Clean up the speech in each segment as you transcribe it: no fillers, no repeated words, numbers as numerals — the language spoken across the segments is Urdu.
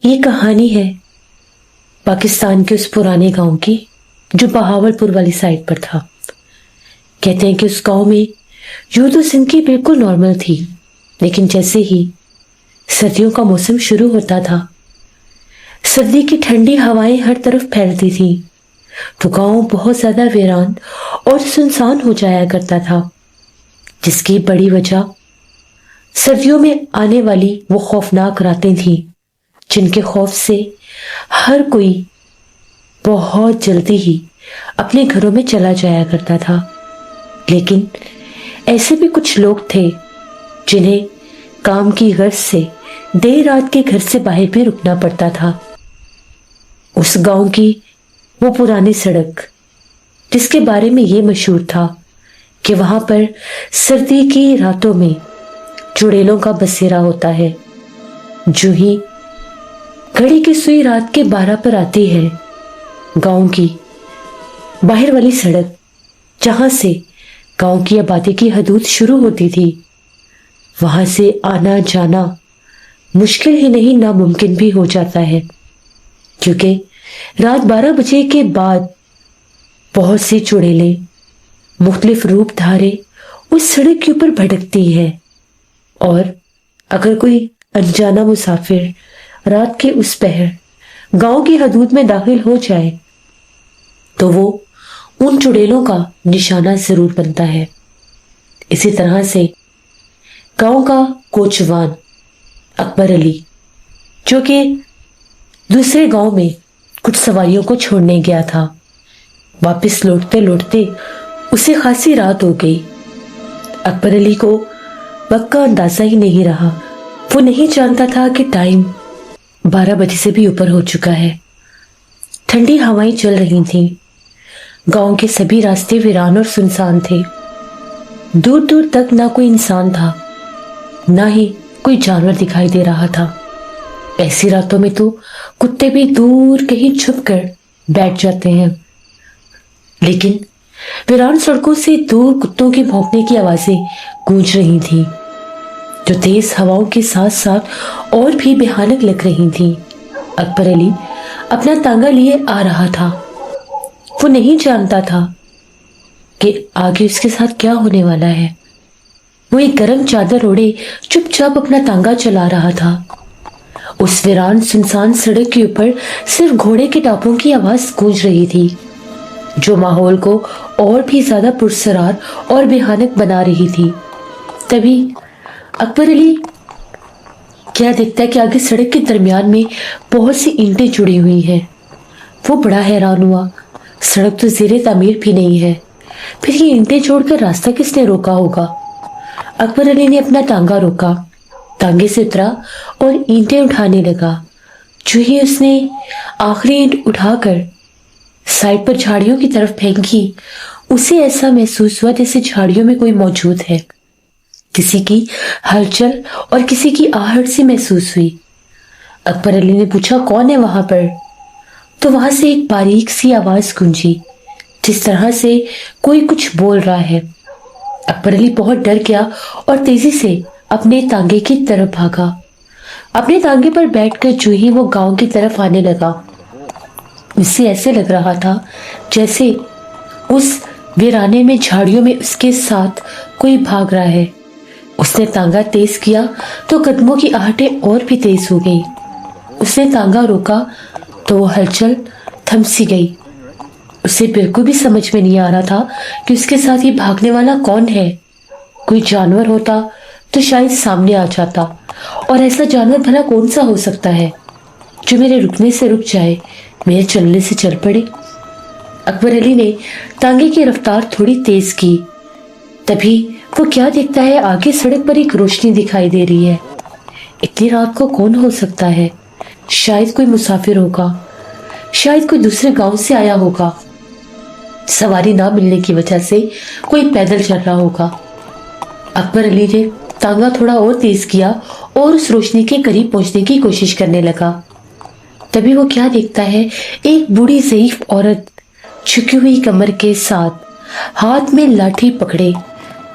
یہ کہانی ہے پاکستان کے اس پرانے گاؤں کی جو بہاولپور والی سائڈ پر تھا۔ کہتے ہیں کہ اس گاؤں میں یوں تو زندگی بالکل نارمل تھی، لیکن جیسے ہی سردیوں کا موسم شروع ہوتا تھا، سردی کی ٹھنڈی ہوائیں ہر طرف پھیلتی تھیں، تو گاؤں بہت زیادہ ویران اور سنسان ہو جایا کرتا تھا، جس کی بڑی وجہ سردیوں میں آنے والی وہ خوفناک راتیں تھیں، جن کے خوف سے ہر کوئی بہت جلدی ہی اپنے گھروں میں چلا جایا کرتا تھا۔ لیکن ایسے بھی کچھ لوگ تھے جنہیں کام کی غرض سے دیر رات کے گھر سے باہر بھی رکنا پڑتا تھا۔ اس گاؤں کی وہ پرانی سڑک، جس کے بارے میں یہ مشہور تھا کہ وہاں پر سردی کی راتوں میں چڑیلوں کا بسیرا ہوتا ہے۔ جو ہی گھڑی کی سوئی رات کے 12 پر آتی ہے، گاؤں کی باہر والی سڑک، جہاں سے گاؤں کی آبادی کی حدود شروع ہوتی تھی، وہاں سے آنا جانا مشکل ہی نہیں ناممکن بھی ہو جاتا ہے، کیونکہ رات 12 بجے کے بعد بہت سی چڑیلیں مختلف روپ دھارے اس سڑک کے اوپر بھٹکتی ہیں، اور اگر کوئی انجانا مسافر رات کے اس پہر گاؤں کی حدود میں داخل ہو جائے تو وہ ان چڑیلوں کا نشانہ ضرور بنتا ہے۔ اسی طرح سے گاؤں کا کوچوان اکبر علی، جو کہ دوسرے گاؤں میں کچھ سواریوں کو چھوڑنے گیا تھا، واپس لوٹتے لوٹتے اسے خاصی رات ہو گئی۔ اکبر علی کو وقت کا اندازہ ہی نہیں رہا، وہ نہیں جانتا تھا کہ ٹائم 12 بجے سے بھی اوپر ہو چکا ہے۔ ٹھنڈی ہوائیں چل رہی تھیں، گاؤں کے سبھی راستے ویران اور سنسان تھے، دور دور تک نہ کوئی انسان تھا، نہ ہی کوئی جانور دکھائی دے رہا تھا۔ ایسی راتوں میں تو کتے بھی دور کہیں چھپ کر بیٹھ جاتے ہیں، لیکن ویران سڑکوں سے دور کتوں کے بھونکنے کی آوازیں گونج رہی تھیں، جو تیز ہواؤں کے ساتھ ساتھ اور بھی بھیانک لگ رہی تھیں۔ اکبر علی اپنا تانگا لیے آ رہا تھا، وہ نہیں جانتا تھا کہ آگے اس کے ساتھ کیا ہونے والا ہے۔ وہ ایک گرم چادر اوڑھے چپ چاپ اپنا تانگا چلا رہا تھا۔ اس ویران سنسان سڑک کے اوپر صرف گھوڑے کے ٹاپوں کی آواز گونج رہی تھی، جو ماحول کو اور بھی زیادہ پرسرار اور بھیانک بنا رہی تھی۔ تبھی اکبر علی کیا دیکھتا ہے کہ آگے سڑک کے درمیان میں بہت سی اینٹیں جڑی ہوئی ہیں۔ وہ بڑا حیران ہوا، سڑک تو زیر تعمیر بھی نہیں ہے، پھر یہ اینٹیں چھوڑ کر راستہ کس نے روکا ہوگا؟ اکبر علی نے اپنا تانگا روکا، تانگے سے اترا اور اینٹیں اٹھانے لگا۔ جو ہی اس نے آخری اینٹ اٹھا کر سائڈ پر جھاڑیوں کی طرف پھینکی، اسے ایسا محسوس ہوا جیسے جھاڑیوں میں کوئی موجود ہے۔ کسی کی ہلچل اور کسی کی آہٹ سی محسوس ہوئی۔ اکبر علی نے پوچھا، کون ہے وہاں پر؟ تو وہاں سے ایک باریک سی آواز گونجی، جس طرح سے کوئی کچھ بول رہا ہے۔ اکبر علی بہت ڈر گیا اور تیزی سے اپنے تانگے کی طرف بھاگا۔ اپنے تانگے پر بیٹھ کر جو ہی وہ گاؤں کی طرف آنے لگا، اسے ایسے لگ رہا تھا جیسے اس ویرانے میں جھاڑیوں میں اس کے ساتھ کوئی بھاگ رہا ہے۔ اس نے تانگا تیز کیا تو قدموں کی آہٹیں اور بھی تیز ہو گئی۔ اس نے تانگا روکا تو وہ ہلچل تھم سی گئی۔ اسے بالکل بھی سمجھ میں نہیں آ رہا تھا کہ اس کے ساتھ یہ بھاگنے والا کون ہے۔ کوئی جانور ہوتا تو شاید سامنے آ جاتا، اور ایسا جانور بھلا کون سا ہو سکتا ہے جو میرے رکنے سے رک جائے، میرے چلنے سے چل پڑے۔ اکبر علی نے تانگے کی رفتار تھوڑی تیز کی، تبھی وہ کیا دیکھتا ہے، آگے سڑک پر ایک روشنی دکھائی دے رہی ہے۔ اتنی رات کو کون ہو سکتا ہے؟ شاید کوئی مسافر ہوگا، شاید کوئی دوسرے گاؤں سے آیا ہوگا، سواری نہ ملنے کی وجہ سے کوئی پیدل چل رہا ہوگا۔ اکبر علی نے تانگا تھوڑا اور تیز کیا اور اس روشنی کے قریب پہنچنے کی کوشش کرنے لگا۔ تبھی وہ کیا دیکھتا ہے، ایک بوڑھی ضعیف عورت جھکی ہوئی کمر کے ساتھ ہاتھ میں لاٹھی پکڑے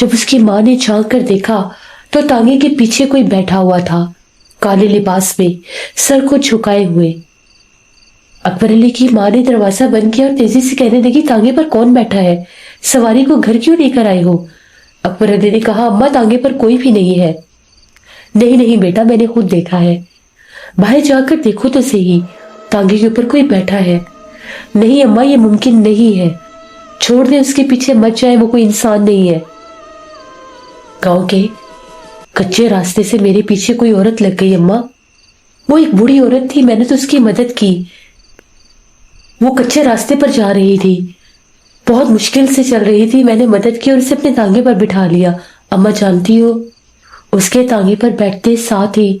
جب اس کی ماں نے جھانک کر دیکھا تو تانگے کے پیچھے کوئی بیٹھا ہوا تھا، کالے لباس میں، سر کو جھکائے ہوئے۔ اکبر علی کی ماں نے دروازہ بند کیا اور تیزی سے کہنے لگی، تانگے پر کون بیٹھا ہے؟ سواری کو گھر کیوں لے کر آئے ہو؟ اکبر علی نے کہا، اماں تانگے پر کوئی بھی نہیں ہے۔ نہیں نہیں بیٹا، میں نے خود دیکھا ہے، باہر جا کر دیکھو تو صحیح، تانگے کے اوپر کوئی بیٹھا ہے۔ نہیں اماں، یہ ممکن نہیں ہے، چھوڑ دیں، اس کے پیچھے مت جائے، وہ کوئی انسان نہیں ہے۔ گاؤں کے کچے راستے سے میرے پیچھے کوئی عورت لگ گئی اماں، وہ ایک بوڑھی عورت تھی، میں نے تو اس کی مدد کی، وہ کچے راستے پر جا رہی تھی، بہت مشکل سے چل رہی تھی، میں نے مدد کی اور اسے اپنے تانگے پر بٹھا لیا۔ اماں جانتی ہو، اس کے تانگے پر بیٹھتے ساتھ ہی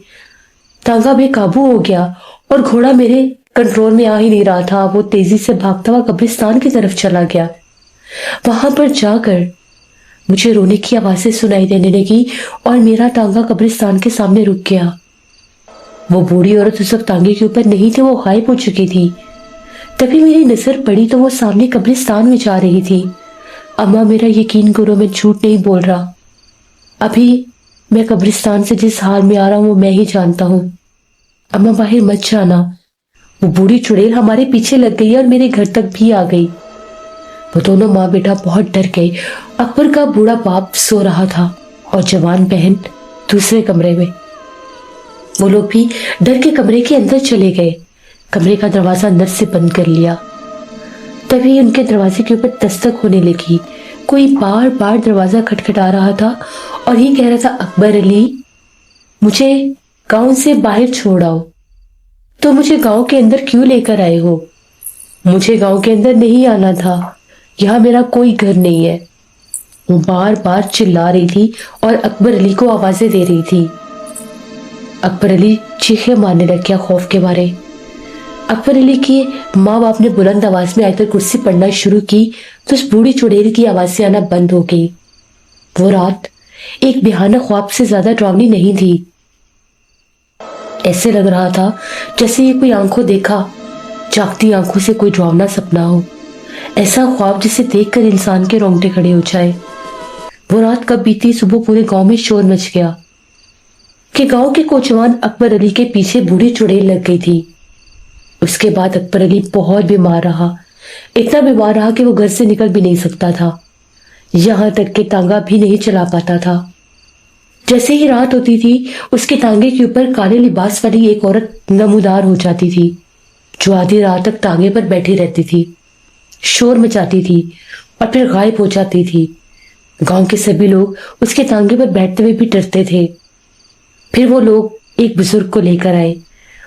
تانگا بے قابو ہو گیا اور گھوڑا میرے کنٹرول میں آ ہی نہیں رہا تھا، وہ تیزی سے بھاگتا ہوا قبرستان کی طرف چلا گیا۔ وہاں پر جا کر مجھے رونے کی آوازیں سنائی دینے لگی اور میرا تانگا قبرستان کے سامنے رک گیا۔ وہ بوڑھی عورت اس وقت تانگے کے اوپر نہیں تھی، وہ غائب ہو چکی تھی۔ تبھی میری نظر پڑی تو وہ سامنے قبرستان میں جا رہی تھی۔ اماں میرا یقین کرو، میں جھوٹ نہیں بول رہا، ابھی میں قبرستان سے جس حال میں آ رہا ہوں وہ میں ہی جانتا ہوں۔ اماں باہر مت جانا، وہ بوڑھی چڑیل ہمارے پیچھے لگ گئی اور میرے گھر تک بھی آ گئی۔ وہ دونوں ماں بیٹا بہت ڈر گئے۔ اکبر کا بوڑھا باپ سو رہا تھا اور جوان بہن دوسرے کمرے میں۔ وہ لوگ بھی ڈر کے کمرے کے اندر چلے گئے، کمرے کا دروازہ اندر سے بند کر لیا۔ تبھی ان کے دروازے کے اوپر دستک ہونے لگی، کوئی بار بار دروازہ کھٹکھٹا رہا تھا اور یہ کہہ رہا تھا، اکبر علی مجھے گاؤں سے باہر چھوڑ آؤ۔ تو مجھے گاؤں کے اندر کیوں لے کر آئے ہو؟ مجھے گاؤں کے اندر نہیں آنا تھا، یہاں میرا کوئی گھر نہیں ہے۔ وہ بار بار چلا رہی تھی اور اکبر علی کو آوازیں دے رہی تھی۔ اکبر علی چیخیں مارنے لگ گیا خوف کے مارے۔ اکبر علی کی ماں باپ نے بلند آواز میں آیت الکرسی پڑھنا شروع کی تو اس بوڑھی چڑیل کی آوازیں آنا بند ہو گئی۔ وہ رات ایک بھیانک خواب سے زیادہ ڈراؤنی نہیں تھی، ایسے لگ رہا تھا جیسے یہ کوئی آنکھوں دیکھا جاگتی آنکھوں سے کوئی ڈراؤنا سپنا ہو، ایسا خواب جسے دیکھ کر انسان کے رونگٹے کھڑے ہو جائے۔ وہ رات کب بیتی، صبح پورے گاؤں میں شور مچ گیا کہ گاؤں کے کوچوان اکبر علی کے پیچھے بوڑھی چڑیل لگ گئی تھی۔ اس کے بعد اکبر علی بہت بیمار رہا، اتنا بیمار رہا کہ وہ گھر سے نکل بھی نہیں سکتا تھا، یہاں تک کہ تانگا بھی نہیں چلا پاتا تھا۔ جیسے ہی رات ہوتی تھی اس کے تانگے کے اوپر کالے لباس والی ایک عورت نمودار ہو جاتی تھی، جو آدھی رات تک تانگے پر بیٹھی رہتی تھی، شور مچاتی تھی اور پھر غائب ہو جاتی تھی۔ گاؤں کے سبھی لوگ اس کے تانگے پر بیٹھتے ہوئے بھی ڈرتے تھے۔ پھر وہ لوگ ایک بزرگ کو لے کر آئے،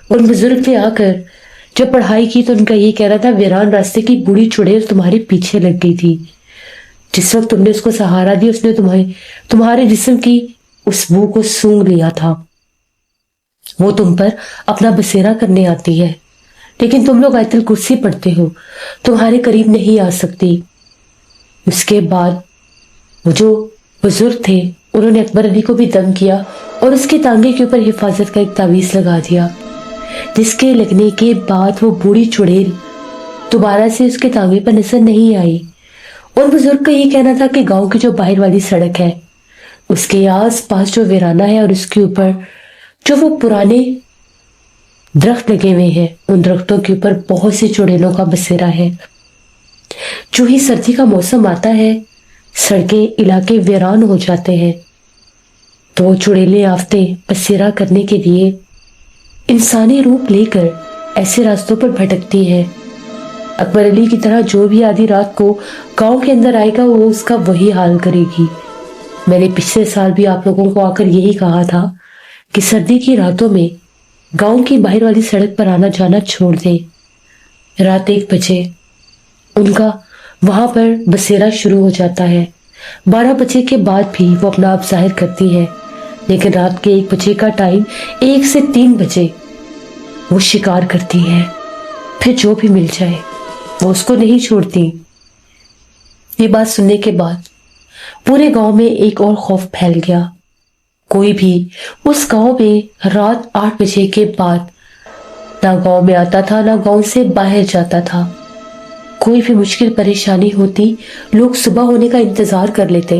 ان بزرگ نے آ کر جب پڑھائی کی تو ان کا یہ کہنا تھا، ویران راستے کی بوڑھی چڑیل تمہارے پیچھے لگ گئی تھی، جس وقت تم نے اس کو سہارا دیا اس نے تمہارے جسم کی اس بو کو سونگ لیا تھا۔ وہ تم پر اپنا بسیرا کرنے آتی ہے، لیکن تم لوگ آیت الکرسی پڑھتے ہو، تمہارے قریب نہیں آ سکتی۔ اس کے بعد وہ جو بزرگ تھے انہوں نے اکبر علی کو بھی دم کیا اور اس کے تانگے کے اوپر حفاظت کا ایک تعویذ لگا دیا، جس کے لگنے کے بعد وہ بوڑھی چڑیل دوبارہ سے اس کے تانگے پر نظر نہیں آئی۔ اور بزرگ کا یہ کہنا تھا کہ گاؤں کی جو باہر والی سڑک ہے اس کے آس پاس جو ویرانہ ہے اور اس کے اوپر جو وہ پرانے درخت لگے ہوئے ہیں، ان درختوں کے اوپر بہت سی چڑیلوں کا بسیرا ہے۔ جو ہی سردی کا موسم آتا ہے سڑکیں علاقے ویران ہو جاتے ہیں، تو وہ چڑیلیں آفتیں بسیرا کرنے کے لیے انسانی روپ لے کر ایسے راستوں پر بھٹکتی ہیں۔ اکبر علی کی طرح جو بھی آدھی رات کو گاؤں کے اندر آئے گا وہ اس کا وہی حال کرے گی۔ میں نے پچھلے سال بھی آپ لوگوں کو آ کر یہی کہا تھا کہ سردی کی راتوں میں گاؤں کی باہر والی سڑک پر آنا جانا چھوڑ دیں۔ رات 1 بجے ان کا وہاں پر بسیرا شروع ہو جاتا ہے، 12 بجے کے بعد بھی وہ اپنا آپ ظاہر کرتی ہے، لیکن رات کے 1 بجے کا ٹائم 1 سے 3 بجے وہ شکار کرتی ہے، پھر جو بھی مل جائے وہ اس کو نہیں چھوڑتی۔ یہ بات سننے کے بعد پورے گاؤں میں ایک اور خوف پھیل گیا۔ کوئی بھی اس گاؤں میں رات 8 بجے کے بعد نہ گاؤں میں آتا تھا نہ گاؤں سے باہر جاتا تھا۔ کوئی بھی مشکل پریشانی ہوتی لوگ صبح ہونے کا انتظار کر لیتے،